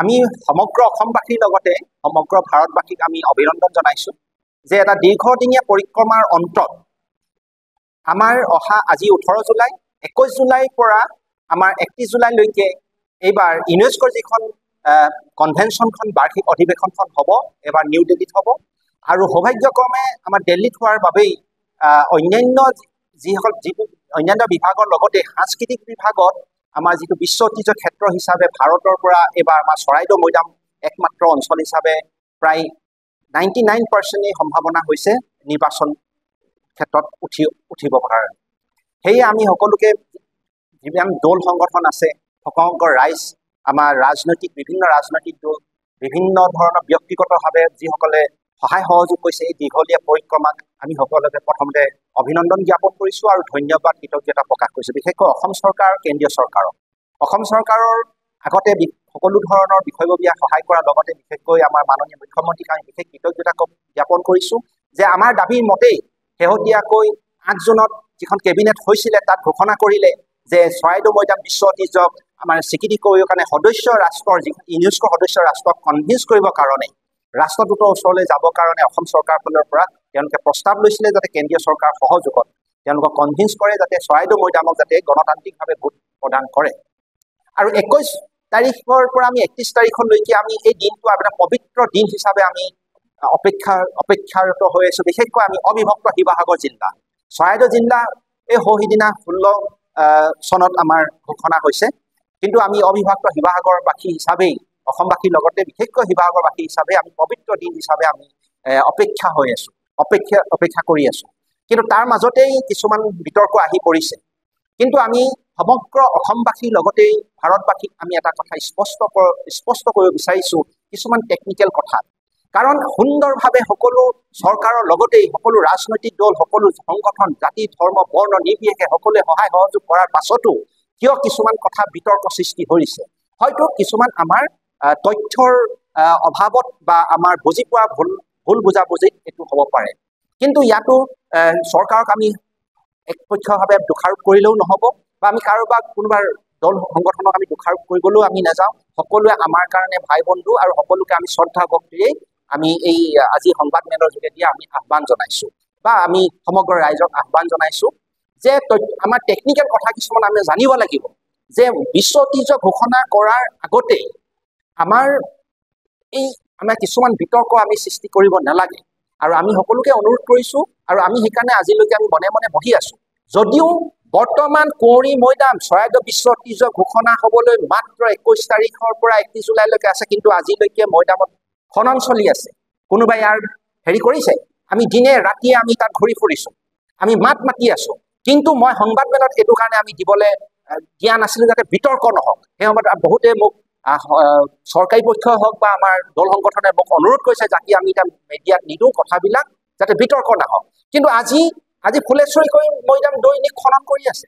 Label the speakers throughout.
Speaker 1: আমি সমগ্ৰ অসমবাসীৰ লগতে সমগ্ৰ ভাৰতবাসীক আমি অভিনন্দন জনাইছোঁ যে এটা দীৰ্ঘদিনীয়া পৰিক্ৰমাৰ অন্তত আমাৰ অহা আজি 18 জুলাই 21 জুলাইৰ পৰা আমাৰ 31 জুলাইলৈকে এইবাৰ ইউনেস্কোৰ যিখন কনভেনশ্যনখন বাৰ্ষিক অধিৱেশনখন হ'ব এবাৰ নিউ দিল্লীত হ'ব আৰু সৌভাগ্যক্ৰমে আমাৰ দিল্লীত হোৱাৰ বাবেই অন্যান্য অন্যান্য বিভাগৰ লগতে সাংস্কৃতিক বিভাগত আমাৰ যিটো বিশ্ব ঐতিহ্য ক্ষেত্ৰ হিচাপে ভাৰতৰ পৰা এবাৰ আমাৰ চৰাইদেউ মৈদাম একমাত্ৰ অঞ্চল হিচাপে প্ৰায় 99% সম্ভাৱনা হৈছে নিৰ্বাচন ক্ষেত্ৰত উঠিবৰ কাৰণে সেয়ে আমি সকলোকে যিমান দল সংগঠন আছে সমগ্ৰ ৰাইজ আমাৰ বিভিন্ন ৰাজনৈতিক দল বিভিন্ন ধৰণৰ ব্যক্তিগতভাৱে যিসকলে সহায় সহযোগ কৰিছে এই দীঘলীয়া পৰিক্ৰমাক আমি সকলোকে প্ৰথমতে অভিনন্দন জ্ঞাপন কৰিছোঁ আৰু ধন্যবাদ কৃতজ্ঞতা প্ৰকাশ কৰিছোঁ বিশেষকৈ অসম চৰকাৰ কেন্দ্ৰীয় চৰকাৰক অসম চৰকাৰৰ আগতে সকলো ধৰণৰ বিষয়ববীয়া সহায় কৰাৰ লগতে বিশেষকৈ আমাৰ মাননীয় মুখ্যমন্ত্ৰীক আমি বিশেষ কৃতজ্ঞতা জ্ঞাপন কৰিছোঁ যে আমাৰ দাবীৰ মতেই শেহতীয়াকৈ 8 জুনত যিখন কেবিনেট হৈছিলে তাত ঘোষণা কৰিলে যে চৰাইদেউ মৈদাম বিশ্ব ঐতিহ্যক আমাৰ স্বীকৃতি কৰিবৰ কাৰণে সদস্য ৰাষ্ট্ৰৰ ইউনেস্কো সদস্য ৰাষ্ট্ৰক কনভিন্স কৰিবৰ কাৰণে ৰাষ্ট্ৰদূতৰ ওচৰলৈ যাবৰ কাৰণে অসম চৰকাৰৰ ফালৰ পৰা তেওঁলোকে প্ৰস্তাৱ লৈছিলে যাতে কেন্দ্ৰীয় চৰকাৰৰ সহযোগত তেওঁলোকক কনভিন্স কৰে যাতে চৰাইদেউ মৈদামক যাতে গণতান্ত্ৰিকভাৱে ভোট প্ৰদান কৰে আৰু 21 তাৰিখৰ পৰা আমি 31 তাৰিখলৈকে আমি এই দিনটো এটা পবিত্ৰ দিন হিচাপে আমি অপেক্ষাৰত হৈ আছোঁ বিশেষকৈ আমি অবিভক্ত শিৱসাগৰ জিলা চৰাইদেউ জিলা এই সিদিনা 16 চনত আমাৰ ঘোষণা হৈছে কিন্তু আমি অবিভক্ত শিৱসাগৰবাসী হিচাপেই অসমবাসীৰ লগতে বিশেষকৈ শিৱসাগৰবাসী হিচাপে আমি পবিত্ৰ দিন হিচাপে আমি অপেক্ষা হৈ আছোঁ অপেক্ষা কৰি আছোঁ কিন্তু তাৰ মাজতেই কিছুমান বিতৰ্ক আহি পৰিছে কিন্তু আমি সমগ্ৰ অসমবাসীৰ লগতেই ভাৰতবাসীক আমি এটা কথা স্পষ্ট কৰিব বিচাৰিছোঁ কিছুমান টেকনিকেল কথা কাৰণ সুন্দৰভাৱে সকলো চৰকাৰৰ লগতেই সকলো ৰাজনৈতিক দল সকলো সংগঠন জাতি ধৰ্ম বৰ্ণ নিৰ্বিশেষে সকলোৱে সহায় সহযোগ কৰাৰ পাছতো কিয় কিছুমান কথা বিতৰ্ক সৃষ্টি হৈছে হয়তো কিছুমান আমাৰ তথ্যৰ অভাৱত বা আমাৰ বুজি পোৱা ভুল বুজাবুজিত এইটো হ'ব পাৰে কিন্তু ইয়াতো চৰকাৰক আমি একপক্ষভাৱে দোষাৰোপ কৰিলেও নহ'ব বা আমি কাৰোবাক কোনোবাৰ দল সংগঠনক আমি দোষাৰোপ কৰিবলৈও আমি নাযাওঁ সকলোৱে আমাৰ কাৰণে ভাই বন্ধু আৰু সকলোকে আমি শ্ৰদ্ধা ভক্তিৰেই আমি এই আজি সংবাদমেলৰ যোগেদি আমি আহ্বান জনাইছোঁ বা আমি সমগ্ৰ ৰাইজক আহ্বান জনাইছোঁ যে আমাৰ টেকনিকেল কথা কিছুমান আমি জানিব লাগিব যে বিশ্ব ঐতিহ্য ঘোষণা কৰাৰ আগতেই আমাৰ কিছুমান বিতৰ্ক আমি সৃষ্টি কৰিব নালাগে আৰু আমি সকলোকে অনুৰোধ কৰিছোঁ আৰু আমি সেইকাৰণে আজিলৈকে আমি মনে মনে বহি আছোঁ যদিও বৰ্তমান কুঁৱৰী মৈদাম চৰাইদেউ বিশ্ব ঐতিহ্য ঘোষণা হ'বলৈ মাত্ৰ 21 তাৰিখৰ পৰা 31 জুলাইলৈকে আছে কিন্তু আজিলৈকে মৈদামত খনন চলি আছে কোনোবাই ইয়াৰ কৰিছে আমি দিনে ৰাতিয়ে আমি তাত ঘূৰি ফুৰিছোঁ আমি মাতি আছোঁ কিন্তু মই সংবাদমেলত এইটো কাৰণে আমি দিবলৈ দিয়া নাছিলোঁ যাতে বিতৰ্ক নহওক সেই সময়ত বহুতে মোক চৰকাৰী পক্ষই হওক বা আমাৰ দল সংগঠনে মোক অনুৰোধ কৰিছে যাতে আমি এতিয়া মিডিয়াত নিদিওঁ কথাবিলাক যাতে বিতৰ্ক নহওক কিন্তু আজি ফুলেশ্বৰী মৈদাম দৈনিক খনন কৰি আছে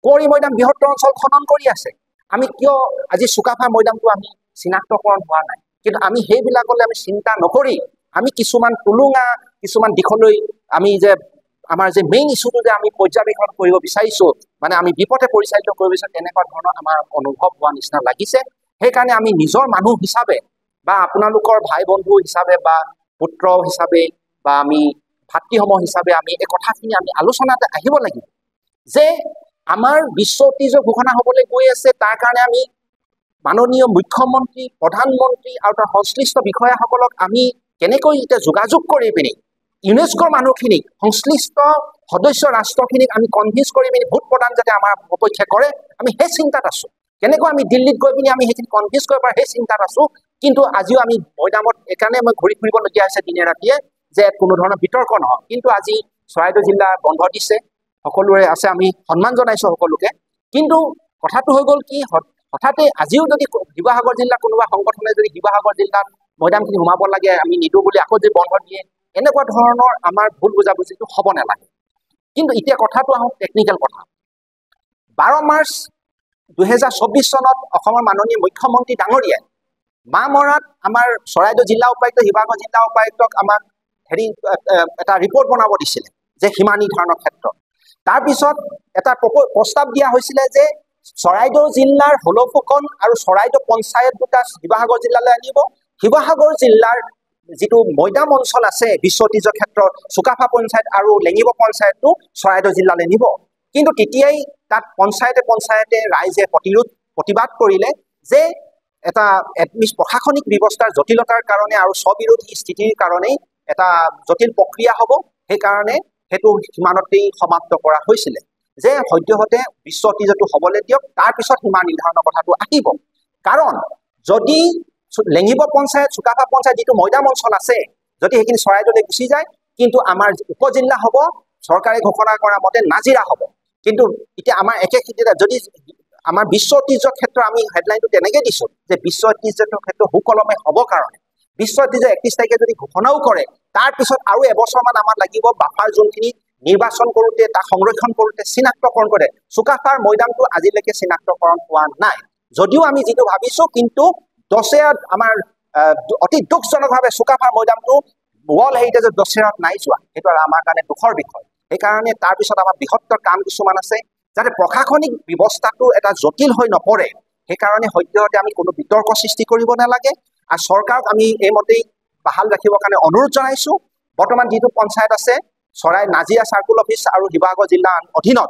Speaker 1: কুঁৱৰী মৈদাম বৃহত্তৰ অঞ্চল খনন কৰি আছে আমি কিয় আজি চুকাফা মৈদামটো আমি চিনাক্তকৰণ হোৱা নাই কিন্তু আমি সেইবিলাকলৈ আমি চিন্তা নকৰি আমি কিছুমান টুলুঙা কিছুমান দিশলৈ আমি যে আমাৰ যে মেইন ইছ্যুটো যে আমি পৰ্যবেক্ষণ কৰিব বিচাৰিছোঁ মানে আমি বিপথে পৰিচালিত কৰিব বিচাৰিছোঁ তেনেকুৱা ধৰণৰ আমাৰ অনুভৱ হোৱা নিচিনা লাগিছে সেইকাৰণে আমি নিজৰ মানুহ হিচাপে বা আপোনালোকৰ ভাই বন্ধু হিচাপে বা পুত্ৰ হিচাপে বা আমি ভাতৃসমূহ হিচাপে আমি এই কথাখিনি আমি আলোচনাতে আহিব লাগিব যে আমাৰ বিশ্ব ঐতিহ্য ঘোষণা হ'বলৈ গৈ আছে তাৰ কাৰণে আমি মাননীয় মুখ্যমন্ত্ৰী প্ৰধানমন্ত্ৰী আৰু তাৰ সংশ্লিষ্ট বিষয়াসকলক আমি কেনেকৈ এতিয়া যোগাযোগ কৰি পিনি ইউনেস্কোৰ মানুহখিনিক সংশ্লিষ্ট সদস্য ৰাষ্ট্ৰখিনিক আমি কনভিন্স কৰি পিনি ভোট প্ৰদান যাতে আমাৰ সপক্ষে কৰে আমি সেই চিন্তাত আছোঁ কেনেকৈ আমি দিল্লীত গৈ পিনি আমি সেইখিনি কনভিন্স কৰিব পাৰোঁ সেই চিন্তাত আছোঁ কিন্তু আজিও আমি মৈদামত এইকাৰণে মই ঘূৰি ফুৰিবলগীয়া হৈছে দিনে ৰাতিয়ে যে কোনো ধৰণৰ বিতৰ্ক নহওক কিন্তু আজি চৰাইদেউ জিলা বন্ধ দিছে সকলোৰে আছে আমি সন্মান জনাইছোঁ সকলোকে কিন্তু কথাটো হৈ গ'ল কি হঠাতে আজিও যদি শিৱসাগৰ জিলা কোনোবা সংগঠনে যদি শিৱসাগৰ জিলাত মৈদামখিনি সোমাব লাগে আমি নিদিওঁ বুলি আকৌ যদি বন্ধ দিয়ে এনেকুৱা ধৰণৰ আমাৰ ভুল বুজাবুজিটো হ'ব নালাগে কিন্তু এতিয়া কথাটো আহোঁ টেকনিকেল কথা 12 মাৰ্চ 2024 চনত অসমৰ মাননীয় মুখ্যমন্ত্ৰী ডাঙৰীয়াই মামৰাত আমাৰ চৰাইদেউ জিলা উপায়ুক্ত শিৱসাগৰ জিলা উপায়ুক্তক আমাক এটা ৰিপৰ্ট বনাব দিছিলে যে সীমা নিৰ্ধাৰণৰ ক্ষেত্ৰত তাৰপিছত এটা প্ৰস্তাৱ দিয়া হৈছিলে যে চৰাইদেউ জিলাৰ হলফুকন আৰু চৰাইদেউ পঞ্চায়ত দুটা শিৱসাগৰ জিলালৈ আনিব শিৱসাগৰ জিলাৰ যিটো মৈদাম অঞ্চল আছে বিশ্ব ঐতিহ্য ক্ষেত্ৰ চুকাফা পঞ্চায়ত আৰু লেঙিব পঞ্চায়তটো চৰাইদেউ জিলালৈ নিব কিন্তু তেতিয়াই তাত পঞ্চায়তে ৰাইজে প্ৰতিবাদ কৰিলে যে এটা প্ৰশাসনিক ব্যৱস্থাৰ জটিলতাৰ কাৰণে আৰু স্ববিৰোধী স্থিতিৰ কাৰণে এটা জটিল প্ৰক্ৰিয়া হ'ব সেইকাৰণে সেইটো সীমানতেই সমাপ্ত কৰা হৈছিলে যে সদ্যহতে বিশ্ব ঐতিহ্যটো হ'বলৈ দিয়ক তাৰ পিছত সীমা নিৰ্ধাৰণৰ কথাটো আহিব কাৰণ যদি লেঙিব পঞ্চায়ত চুকাফা পঞ্চায়ত যিটো মৈদাম অঞ্চল আছে যদি সেইখিনি চৰাইদেউলৈ গুচি যায় কিন্তু আমাৰ উপজিল্লা হ'ব চৰকাৰে ঘোষণা কৰা মতে নাজিৰা হ'ব কিন্তু এতিয়া আমাৰ একে খেতিতে যদি আমাৰ বিশ্ব ঐতিহ্য ক্ষেত্ৰ আমি হেডলাইনটো তেনেকৈ দিছোঁ যে বিশ্ব ঐতিহ্য ক্ষেত্ৰ সুকলমে হ'ব কাৰণে বিশ্ব ঐতিহ্য 31 তাৰিখে যদি ঘোষণাও কৰে তাৰপিছত আৰু এবছৰমান আমাৰ লাগিব বাফাৰ জোনখিনি নিৰ্বাচন কৰোঁতে তাক সংৰক্ষণ কৰোঁতে চিনাক্তকৰণ কৰে চুকাফাৰ মৈদামটো আজিলৈকে চিনাক্তকৰণ হোৱা নাই যদিও আমি যিটো ভাবিছোঁ কিন্তু দশেৰাত আমাৰ অতি দুখজনকভাৱে চুকাফাৰ মৈদামটো ৱৰ্ল্ড হেৰিটেজৰ দশেৰাত নাই যোৱা সেইটো আমাৰ কাৰণে দুখৰ বিষয় সেইকাৰণে তাৰপিছত আমাৰ বৃহত্তৰ কাম কিছুমান আছে যাতে প্ৰশাসনিক ব্যৱস্থাটো এটা জটিল হৈ নপৰে সেইকাৰণে সদ্যহতে আমি কোনো বিতৰ্ক সৃষ্টি কৰিব নালাগে আৰু চৰকাৰক আমি এইমতেই বাহাল ৰাখিবৰ কাৰণে অনুৰোধ জনাইছোঁ বৰ্তমান যিটো পঞ্চায়ত আছে চৰাই নাজিৰা চাৰ্কুল অফিচ আৰু শিৱসাগৰ জিলাৰ অধীনত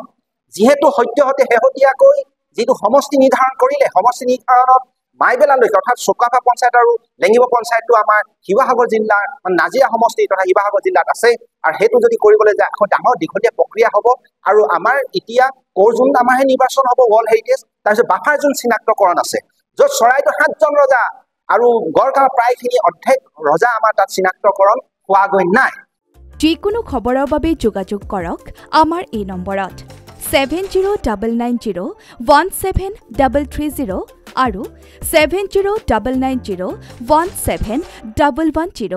Speaker 1: যিহেতু সদ্যহতে শেহতীয়াকৈ যিটো সমষ্টি নিৰ্ধাৰণ কৰিলে সমষ্টি নিৰ্ধাৰণত মাইবেলালৈকে অৰ্থাৎ চুকাফা পঞ্চায়ত আৰু লেঙিব পঞ্চায়তটো আমাৰ শিৱসাগৰ জিলাৰ নাজিৰা সমষ্টি তথা শিৱসাগৰ জিলাত আছে আৰু সেইটো যদি কৰিবলৈ যায় এখন ডাঙৰ দীঘলীয়া প্ৰক্ৰিয়া হ'ব আৰু আমাৰ এতিয়া ক'ৰ জোন আমাৰহে নিৰ্বাচন হ'ব ৱৰ্ল্ড হেৰিটেজ তাৰপিছত বাফাৰ জোন চিনাক্তকৰণ আছে য'ত চৰাইদেউ 7জন ৰজা আৰু গড়গাঁও প্ৰায়খিনি অৰ্ধেক ৰজা আমাৰ তাত চিনাক্তকৰণ হোৱাগৈ নাই
Speaker 2: যিকোনো খবৰৰ বাবে যোগাযোগ কৰক আমাৰ এই নম্বৰত 7099017330 আৰু 7099017110